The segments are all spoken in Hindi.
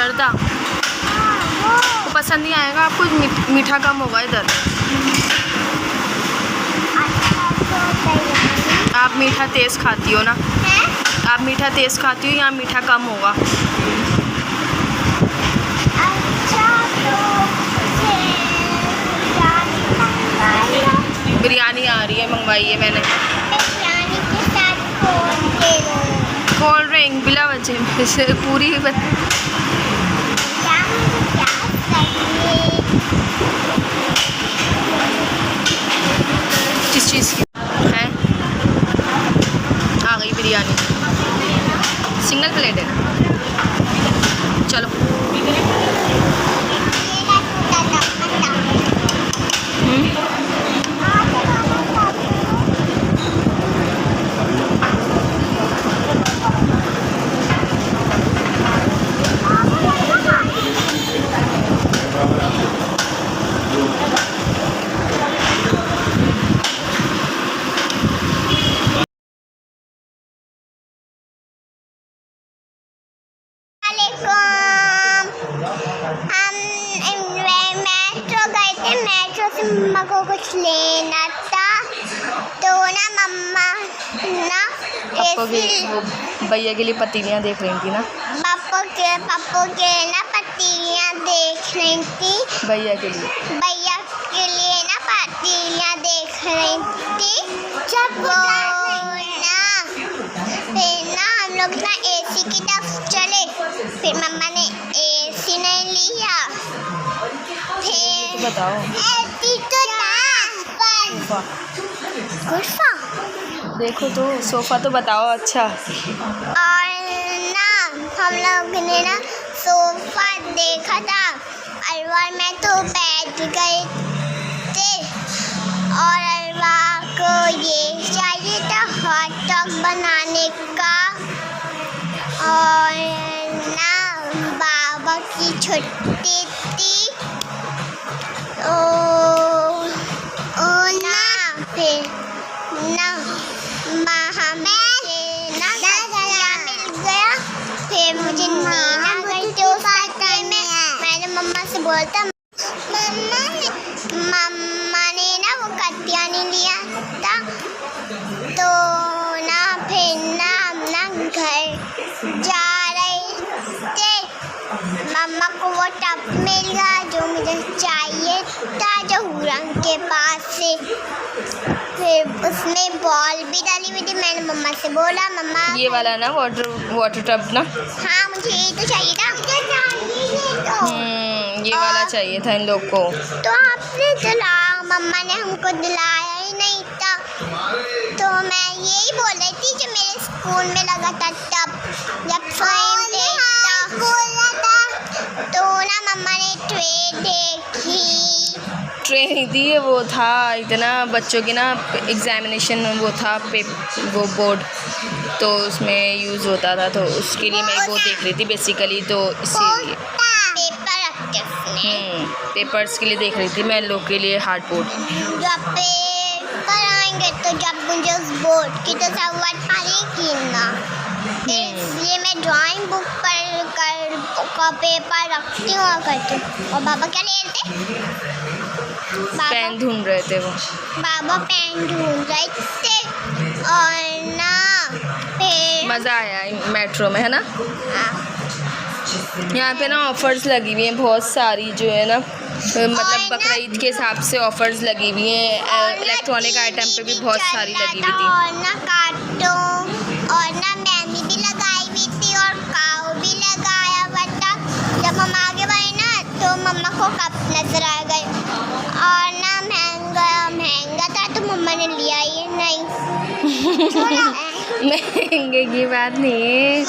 जर्दा वो पसंद नहीं आएगा आपको, मीठा कम होगा इधर। आप मीठा तेज़ खाती हो ना? आप मीठा तेज़ खाती हो, यहाँ मीठा कम होगा। बिरयानी आ रही है, मंगवाई है मैंने। कोल्ड ड्रिंक बिला वजह पूरी किस चीज़ की है? आ गई बिरयानी, सिंगल प्लेट है ना? चलो मम्मा को कुछ लेना था तो ना मम्मा ना भैया के लिए पतीलियाँ देख रही थी ना। पापा के ना पतीलियाँ देख रही थी। भैया के लिए ना पतीलियाँ देख रही थी। जब वो ना फिर ना हम लोग ना एसी की तरफ चले, फिर मम्मा ने एसी नहीं लिया। फिर बताओ गुस्सा देखो तो सोफ़ा तो बताओ अच्छा। और ना हम लोग ने ना सोफ़ा देखा था और मैं तो बैठ गए थे और अरवा को ये चाहिए था हॉट डॉग बनाने का। और ना बाबा की छुट्टी थी ना फिर ना हमें ना मिल गया। फिर मुझे नींद आ गई तो मैंने मम्मा से बोलता मम्मा ने ना वो कटिया नहीं लिया था तो ना फिर ना हम ना घर जा रहे थे। मम्मा को वो टब मिल गया जो मुझे चाहिए था, जो हुरंग के पास से। फिर उसमें बॉल भी डाली हुई थी। मैंने मम्मा से बोला मम्मा ये वाला ना वाटर टब ना? हाँ मुझे ये तो चाहिए था। ये वाला चाहिए था इन लोग को। तो आपने दिलाया, मम्मा ने हमको दिलाया ही नहीं था। तो मैं यही बोल रही थी जो मेरे स्कूल में लगा था टब, जब स्वयं तो ना मम्मा ने ट्रे देखी। ट्रे नहीं थी, वो था इतना बच्चों की ना एग्जामिनेशन वो था वो बोर्ड, तो उसमें यूज़ होता था, तो उसके लिए मैं वो देख रही थी बेसिकली। तो इसीलिए पेपर रखते पेपर्स के लिए देख रही थी मैं लोग के लिए हार्ड बोर्ड। जब पेपर आएंगे तो जब मुझे उस बोर्ड की तो जरूरत पड़ेगी ना, इसलिए मैं ड्राइंग बुक पर का पेपर रखती हूँ और करती हूँ। और बाबा क्या ले रहे थे? पेन ढूंढ रहे थे वो। बाबा पेन ढूंढ रहे थे और ना फिर मज़ा आया मेट्रो में, है ना? यहाँ पे ना ऑफ़र्स लगी हुई हैं बहुत सारी, जो है ना मतलब बकरा ईद के हिसाब से ऑफ़र्स लगी हुई हैं। इलेक्ट्रॉनिक आइटम पे भी बहुत सारी लगी हुई थी। और ना कार्टून और ना मेहंदी भी लगाई हुई थी और काऊ भी लगाया हुआ था। जब हम आगे बढ़े ना तो मम्मा को कप नजर आ गए और ना महंगा था तो मम्मा ने लिया ही नहीं। महंगे की बात नहीं है,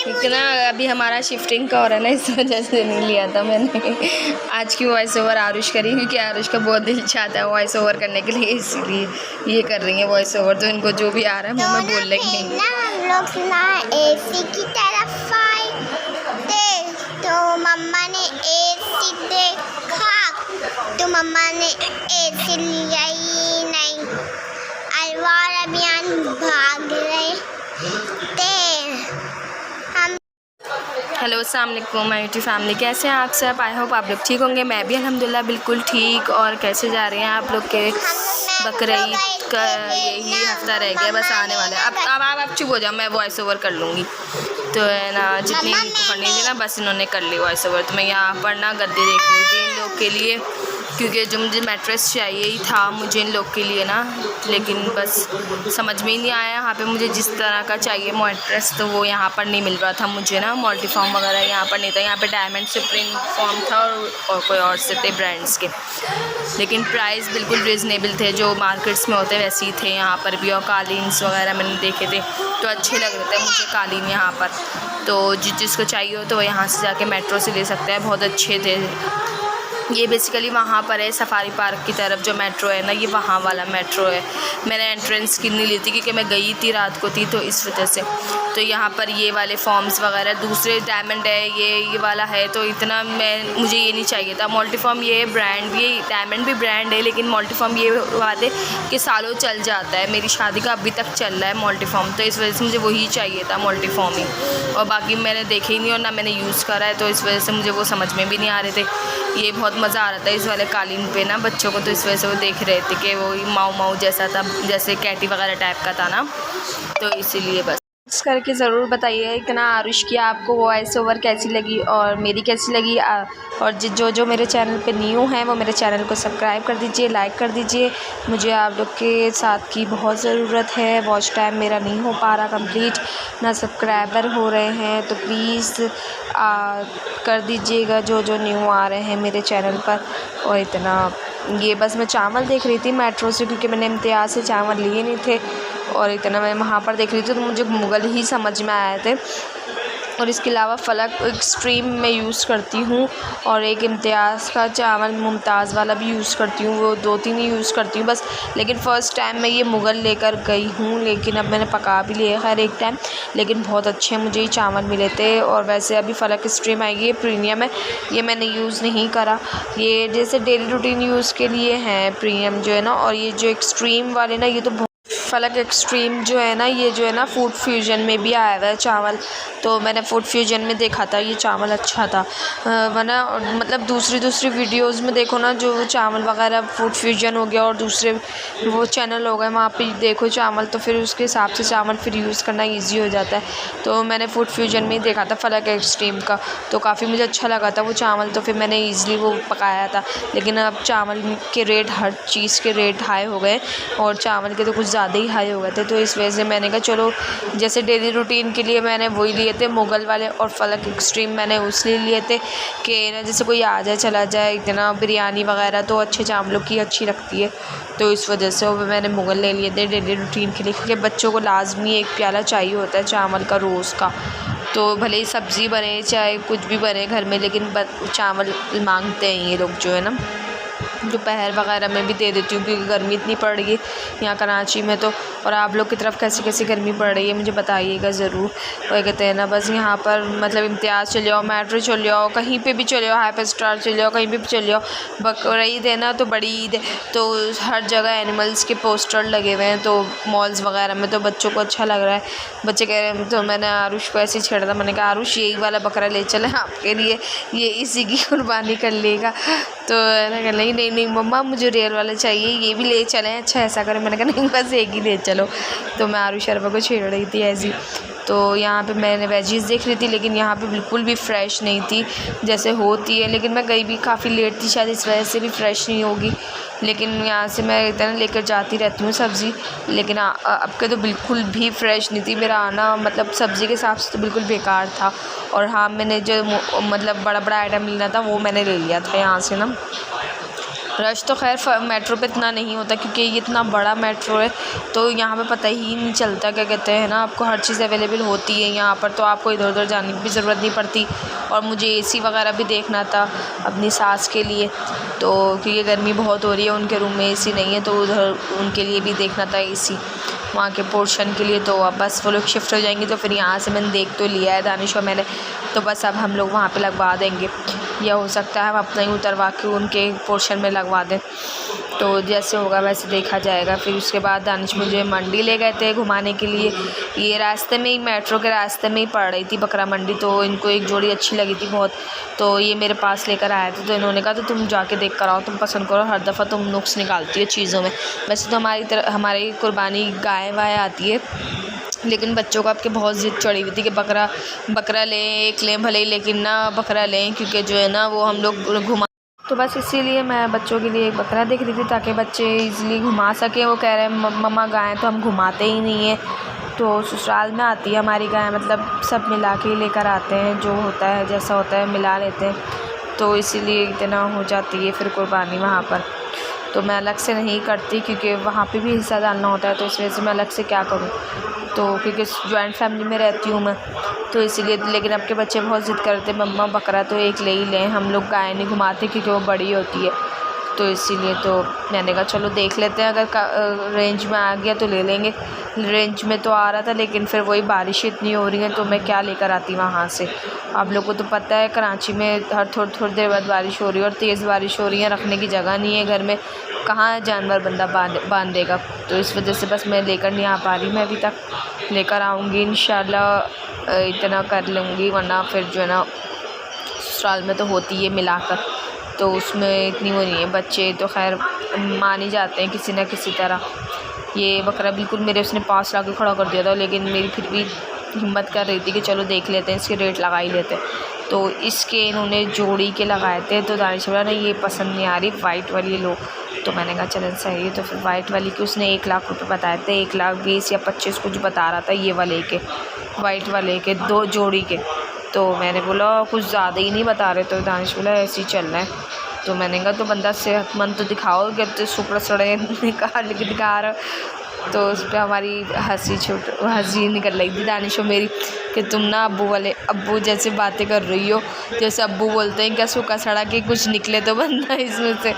इतना अभी हमारा शिफ्टिंग का हो रहा है ना, इस वजह से नहीं लिया था मैंने। आज की वॉइस ओवर आरुष करी क्योंकि आरुष का बहुत दिल चाहता है वॉइस ओवर करने के लिए, इसीलिए ये कर रही है वॉइस ओवर। तो इनको जो भी आ रहा है मुँह में बोल लेंगे। हम लोग ना एसी की तरफ आए थे तो मम्मा ने एसी देखा तो मम्मा ने एसी लिया ही नहीं। अलवार अभियान भाग रहे थे हम। हेलो अस्सलाम वालेकुम माय यूट्यूब फैमिली, कैसे हैं आप सब। आई होप आप लोग ठीक होंगे। मैं भी अल्हम्दुलिल्लाह बिल्कुल ठीक। और कैसे जा रहे हैं आप लोग के बकरीद का यही हफ्ता रह गया, बस आने वाला है। अब आप चुप हो जाओ, मैं वॉइस ओवर कर लूँगी। तो है ना, जितनी पढ़नी थी ना बस इन्होंने कर ली वॉइस ओवर। तो मैं यहाँ पर ना गद्दे देख रही थी इन लोग के लिए, क्योंकि जो मुझे मैट्रेस चाहिए ही था मुझे इन लोग के लिए ना, लेकिन बस समझ में ही नहीं आया यहाँ पे मुझे जिस तरह का चाहिए मैट्रेस, तो वो यहाँ पर नहीं मिल रहा था मुझे ना। मल्टीफॉर्म वगैरह यहाँ पर नहीं था, यहाँ पे डायमंड सुप्रीम फॉर्म था और कोई और से थे ब्रांड्स के, लेकिन प्राइस बिल्कुल रिजनेबल थे, जो मार्केट्स में होते वैसे ही थे यहाँ पर भी। और कालीन्स वगैरह मैंने देखे थे तो अच्छे लग रहे थे मुझे कालीन यहाँ पर। तो जिसको चाहिए हो तो वो यहाँ से जाके मेट्रो से ले सकते हैं, बहुत अच्छे थे। ये बेसिकली वहाँ पर है सफारी पार्क की तरफ जो मेट्रो है ना, ये वहाँ वाला मेट्रो है। मैंने एंट्रेंस की नहीं ली थी क्योंकि मैं गई थी रात को थी, तो इस वजह से। तो यहाँ पर ये वाले फॉर्म्स वगैरह दूसरे डायमंड है, ये वाला है, तो इतना मुझे ये नहीं चाहिए था। मल्टीफॉर्म ये ब्रांड भी, डायमंड भी ब्रांड है, लेकिन मल्टीफॉर्म ये बात है कि सालों चल जाता है। मेरी शादी का अभी तक चल रहा है मल्टीफॉर्म, तो इस वजह से मुझे वही चाहिए था मल्टीफॉर्म ही। और बाकी मैंने देखे ही नहीं और ना मैंने यूज़ करा है, तो इस वजह से मुझे वो समझ में भी नहीं आ रहे थे। ये बहुत मज़ा आ रहा था इस वाले कालीन पे ना बच्चों को, तो इस वजह से वो देख रहे थे कि वो माऊ जैसा था, जैसे कैटी वगैरह टाइप का था ना, तो इसीलिए बस करके ज़रूर बताइए इतना आरुष की आपको वॉइस ओवर कैसी लगी और मेरी कैसी लगी। और जो मेरे चैनल पे न्यू हैं वो मेरे चैनल को सब्सक्राइब कर दीजिए, लाइक कर दीजिए। मुझे आप लोग के साथ की बहुत ज़रूरत है। वॉच टाइम मेरा नहीं हो पा रहा कंप्लीट, ना सब्सक्राइबर हो रहे हैं, तो प्लीज़ कर दीजिएगा जो न्यू आ रहे हैं मेरे चैनल पर। और इतना ये बस मैं चावल देख रही थी मेट्रो से, क्योंकि मैंने इम्तियाज़ से चावल लिए नहीं थे, और इतना मैं वहाँ पर देख रही थी तो मुझे मुग़ल ही समझ में आए थे। और इसके अलावा फ़लक एक्सट्रीम में यूज़ करती हूँ, और एक इम्तियाज़ का चावल मुमताज़ वाला भी यूज़ करती हूँ। वो 2-3 ही यूज़ करती हूँ बस, लेकिन फ़र्स्ट टाइम मैं ये मुग़ल लेकर गई हूँ, लेकिन अब मैंने पका भी लिए खैर एक टाइम, लेकिन बहुत अच्छे मुझे ये चावल मिले थे। और वैसे अभी फ़लक एक्सट्रीम आएगी, ये प्रीमियम है, ये मैंने यूज़ नहीं करा। ये जैसे डेली रूटीन यूज़ के लिए हैं प्रीमियम जो है ना, और ये जो एक्सट्रीम वाले ना, ये तो फ़लक एक्सट्रीम जो है ना, ये जो है ना फूड फ्यूजन में भी आया हुआ है चावल, तो मैंने फूड फ्यूजन में देखा था ये चावल अच्छा था। वरना मतलब दूसरी वीडियोस में देखो ना, जो चावल वगैरह फूड फ्यूजन हो गया और दूसरे वो चैनल हो गए, वहाँ पे देखो चावल, तो फिर उसके हिसाब से चावल फिर यूज़ करना ईजी हो जाता है। तो मैंने फूड फ्यूजन में ही देखा था फ़लक एक्सट्रीम का, तो काफ़ी मुझे अच्छा लगा था वो चावल, तो फिर मैंने ईज़िली वो पकाया था। लेकिन अब चावल के रेट, हर चीज़ के रेट हाई हो गए, और चावल के तो कुछ ज़्यादा ही हाई हो गए थे, तो इस वजह से मैंने कहा चलो जैसे डेली रूटीन के लिए मैंने वही लिए थे मुग़ल वाले, और फ़लक एक्सट्रीम मैंने उसलिए लिए थे कि ना जैसे कोई आ जाए चला जाए, इतना बिरयानी वगैरह तो अच्छे चावलों की अच्छी लगती है, तो इस वजह से वो मैंने मुग़ल ले लिए थे डेली रूटीन के लिए, क्योंकि बच्चों को लाजमी एक प्याला चाहिए होता है चावल का रोज़ का। तो भले ही सब्ज़ी बने चाहे कुछ भी बने घर में, लेकिन चावल मांगते हैं ये लोग जो है ना। दोपहर वगैरह में भी दे देती हूँ, क्योंकि गर्मी इतनी पड़ रही है यहाँ कराची में तो। और आप लोग की तरफ कैसी गर्मी पड़ रही है मुझे बताइएगा ज़रूर। वो कहते हैं ना, बस यहाँ पर मतलब इम्तियाज़ चले जाओ, मेट्रो चले जाओ, कहीं पे भी चले जाओ, हाइपर स्टार चले जाओ, कहीं पे भी चले जाओ। बकरीद है ना, तो बड़ी ईद है, तो हर जगह एनिमल्स के पोस्टर लगे हुए हैं, तो मॉल्स वगैरह में, तो बच्चों को अच्छा लग रहा है। बच्चे कह रहे हैं, तो मैंने आरुष को ऐसे ही छेड़ा था, मैंने कहा आरुष यही वाला बकरा ले चले आपके लिए, ये इसी की कुर्बानी कर लेगा। तो कह नहीं मम्मा मुझे रियल वाला चाहिए, ये भी ले चलें। अच्छा ऐसा करें, मैंने कहा नहीं बस एक ही ले चलो। तो मैं आरुष शर्मा को छेड़ रही थी ऐसी। तो यहाँ पे मैंने वेजीज़ देख रही थी, लेकिन यहाँ पे बिल्कुल भी फ़्रेश नहीं थी जैसे होती है, लेकिन मैं गई भी काफ़ी लेट थी, शायद इस वजह से भी फ़्रेश नहीं होगी। लेकिन यहाँ से मैं इतना लेकर जाती रहती हूँ सब्ज़ी, लेकिन अब के तो बिल्कुल भी फ़्रेश नहीं थी। मेरा आना मतलब सब्ज़ी के हिसाब से तो बिल्कुल बेकार था। और हाँ, मैंने जो मतलब बड़ा आइटम लेना था वो मैंने ले लिया था यहाँ से ना। रश तो खैर मेट्रो पे इतना नहीं होता, क्योंकि ये इतना बड़ा मेट्रो है, तो यहाँ पे पता ही नहीं चलता, क्या कहते हैं ना, आपको हर चीज़ अवेलेबल होती है यहाँ पर, तो आपको इधर उधर जाने की भी ज़रूरत नहीं पड़ती। और मुझे एसी वगैरह भी देखना था अपनी सास के लिए, तो क्योंकि गर्मी बहुत हो रही है, उनके रूम में एसी नहीं है, तो उधर उनके लिए भी देखना था एसी वहाँ के पोर्शन के लिए। तो अब बस वो लोग शिफ्ट हो जाएंगे, तो फिर यहाँ से मैंने देख तो लिया है दानिश और मैंने, तो बस अब हम लोग वहाँ पे लगवा देंगे, या हो सकता है हम अपना ही उतरवा के उनके पोर्शन में लगवा दें। तो जैसे होगा वैसे देखा जाएगा। फिर उसके बाद दानिश मुझे मंडी ले गए थे घुमाने के लिए। ये रास्ते में ही, मेट्रो के रास्ते में ही पड़ रही थी बकरा मंडी, तो इनको एक जोड़ी अच्छी लगी थी बहुत, तो ये मेरे पास लेकर आए थे। तो इन्होंने कहा तो तुम जाके देख कर आओ, तुम पसंद करो, हर दफ़ा तुम नुक्स निकालती हो चीज़ों में। वैसे तो हमारी कुर्बानी गाय वाय आती है, लेकिन बच्चों को आपके बहुत ज़िद चढ़ी हुई थी कि बकरा लें, एक लें भले ही, लेकिन ना बकरा लें, क्योंकि जो है ना वो हम लोग घुमा, तो बस इसीलिए मैं बच्चों के लिए एक बकरा देख रही थी ताकि बच्चे इजीली घुमा सकें। वो कह रहे हैं मम्मा गाय तो हम घुमाते ही नहीं हैं, तो ससुराल में आती है हमारी गाय, मतलब सब मिला के ही लेकर आते हैं, जो होता है जैसा होता है मिला लेते हैं, तो इसीलिए इतना हो जाती है फिर कुर्बानी वहाँ पर। तो मैं अलग से नहीं करती क्योंकि वहाँ पे भी हिस्सा डालना होता है, तो इस वजह से मैं अलग से क्या करूँ, तो क्योंकि जॉइंट फैमिली में रहती हूँ मैं, तो इसीलिए। लेकिन अब के बच्चे बहुत ज़िद करते, मम्मा बकरा तो एक ले ही लें, हम लोग गाय नहीं घुमाते क्योंकि वो बड़ी होती है, तो इसीलिए। तो मैंने कहा चलो देख लेते हैं, अगर रेंज में आ गया तो ले लेंगे। रेंज में तो आ रहा था, लेकिन फिर वही बारिश इतनी हो रही है, तो मैं क्या लेकर आती वहाँ से। आप लोगों को तो पता है कराची में हर थोड़ी देर बाद बारिश हो रही है, और तेज़ बारिश हो रही है, रखने की जगह नहीं है घर में, कहाँ जानवर बंदा बांधेगा, तो इस वजह से बस मैं लेकर नहीं आ पा रही। मैं अभी तक लेकर आऊँगी इंशाल्लाह, इतना कर लूँगी, वरना फिर जो है ना ससुराल में तो होती है मिलाकर, तो उसमें इतनी वो नहीं है। बच्चे तो खैर मान ही जाते हैं किसी न किसी तरह। ये बकरा बिल्कुल मेरे उसने पास ला के खड़ा कर दिया था, लेकिन मेरी फिर भी हिम्मत कर रही थी कि चलो देख लेते हैं, इसके रेट लगा ही लेते हैं। तो इसके इन्होंने जोड़ी के लगाए थे, तो दानिश बोला नहीं ये पसंद नहीं आ रही, वाइट वाली लो, तो मैंने कहा चलन सही है। तो फिर वाइट वाली की उसने 1 लाख रुपये बताए थे, 1,20,000 या 25 कुछ बता रहा था ये वाले के, वाइट वाले के 2 जोड़ी के। तो मैंने बोला कुछ ज़्यादा ही नहीं बता रहे, तो दानिश बोला ऐसे ही चलना है। तो मैंने कहा तो बंदा सेहतमंद तो दिखाओ, कि तो सुपड़ सड़े निकाल के दिखा रहा। तो उस पर हमारी हंसी निकल रही थी दानिश मेरी कि तुम ना अब्बू जैसे बातें कर रही हो, जैसे अब्बू बोलते हैं क्या सूखा सड़ा के कुछ निकले तो बंदा इसमें से,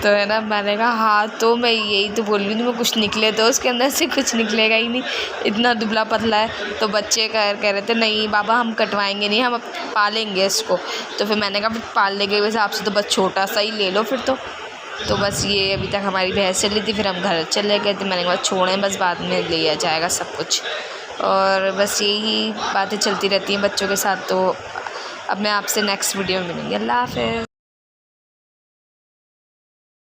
तो है ना। मैंने कहा हाँ, तो मैं यही तो बोल रही थी, मैं कुछ निकले तो उसके अंदर से कुछ निकलेगा ही नहीं, इतना दुबला पतला है। तो बच्चे कह रहे थे नहीं बाबा हम कटवाएंगे नहीं, हम पालेंगे इसको। तो फिर मैंने कहा पालने के हिसाब से तो बस छोटा सा ही ले लो फिर तो बस ये अभी तक हमारी बहस चल रही थी, फिर हम घर चले गए थे। मैंने कहा छोड़ें बस, बाद में ले लिया जाएगा सब कुछ, और बस यही बातें चलती रहती हैं बच्चों के साथ। तो अब मैं आपसे नेक्स्ट वीडियो में मिलूँगी। अल्लाह हाफ़िज़।